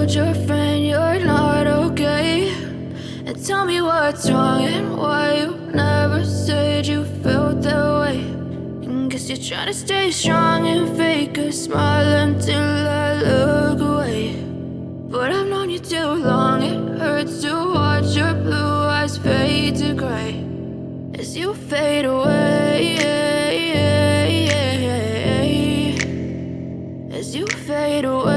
told your friend you're not okay, and tell me what's wrong and why you never said you felt that way. And guess you're trying to stay strong and fake a smile until I look away. But I've known you too long, it hurts to watch your blue eyes fade to gray as you fade away, as you fade away.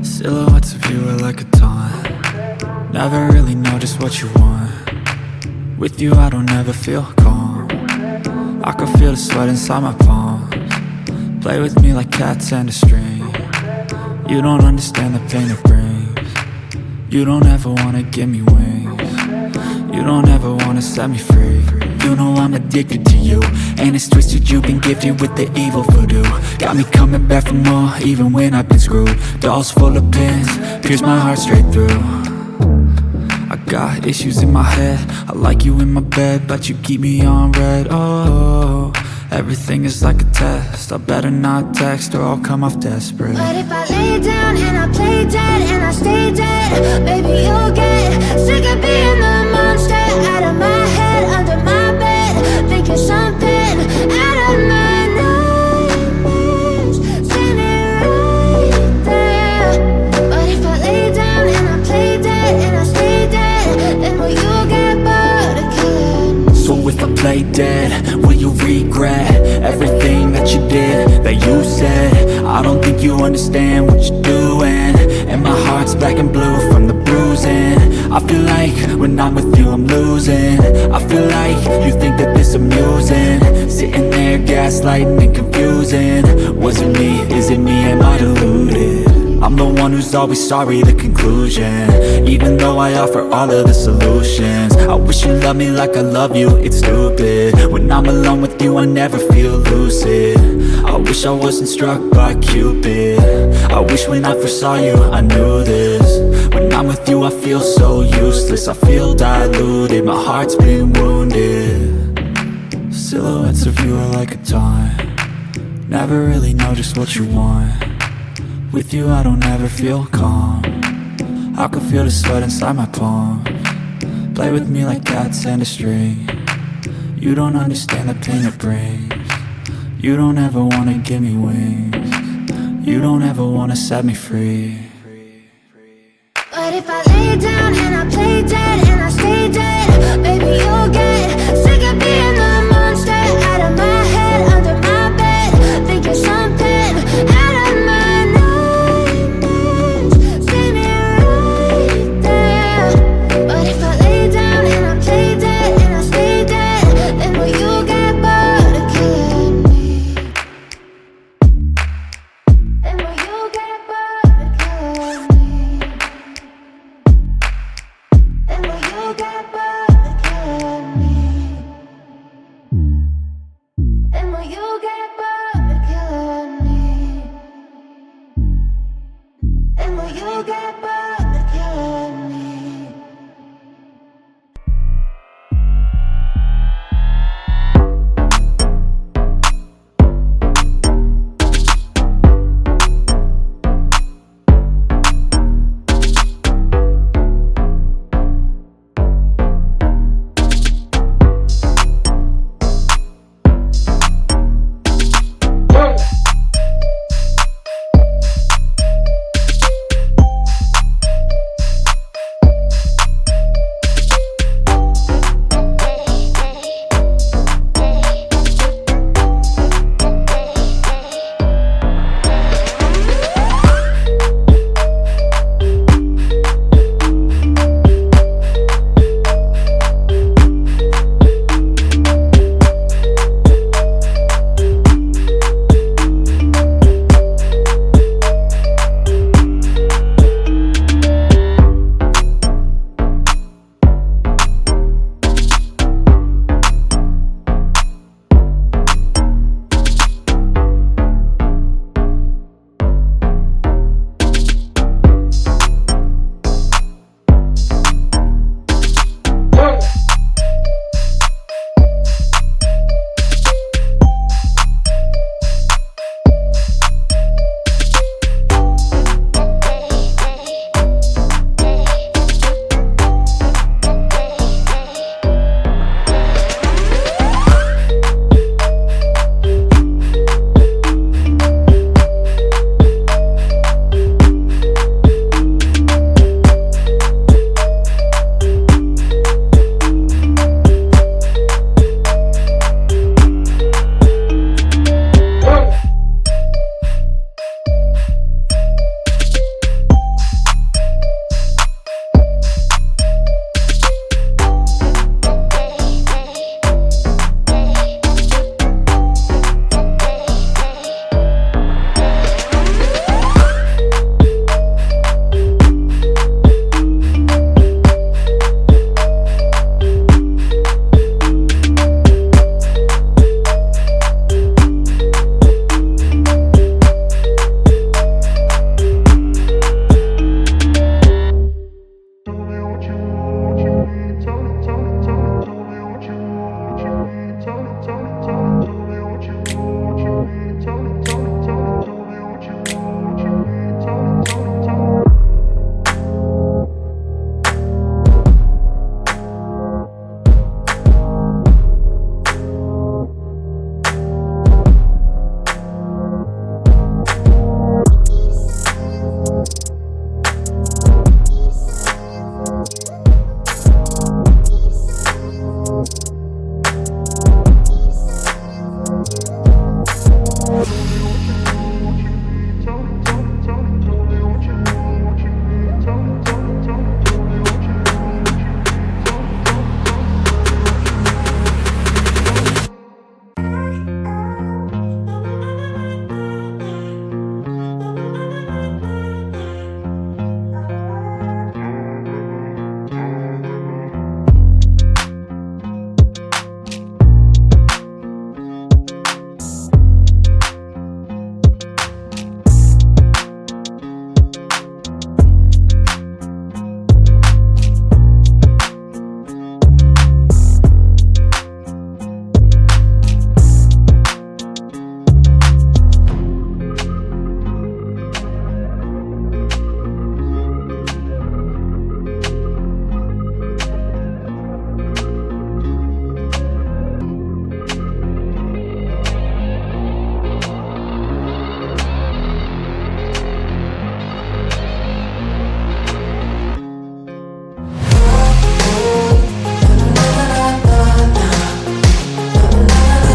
Silhouettes of you are like a taunt. Never really know just what you want. With you I don't ever feel calm. I can feel the sweat inside my palms. Play with me like cats and a string. You don't understand the pain it brings. You don't ever wanna give me wings. You don't ever wanna set me free. You know I'm addicted to you, and it's twisted, you've been gifted with the evil voodoo. Got me coming back for more, even when I've been screwed. Dolls full of pins, pierce my heart straight through. I got issues in my head, I like you in my bed, but you keep me on red. Oh, everything is like a test, I better not text or I'll come off desperate. But if I lay down and I play dead and I stay dead, baby you'll get sick of being the monster out of my head, under my bed, thinking something out of my nightmares, standing right there. But if I lay down and I play dead and I stay dead, then will you get bored of killing me? So if I play dead, will you regret everything that you did, that you said? I don't think you understand what you're doing, and my heart's black and blue from the bruising. I feel like when I'm with you I'm losing. I feel like you think that this amusing, sitting there gaslighting and confusing. Was it me? Is it me? Am I deluded? I'm the one who's always sorry, the conclusion. Even though I offer all of the solutions, I wish you loved me like I love you, it's stupid. When I'm alone with you I never feel lucid. I I wish I wasn't struck by Cupid. I wish when I first saw you I knew this. When I'm with you I feel so useless. I feel diluted, my heart's been wounded. Silhouettes of you are like a taunt. Never really know just what you want. With you I don't ever feel calm. I can feel the sweat inside my palms. Play with me like cats and a string. You don't understand the pain it brings. You don't ever wanna give me wings. You don't ever wanna set me free. But if I lay down and I play dead and I stay dead, baby you'll get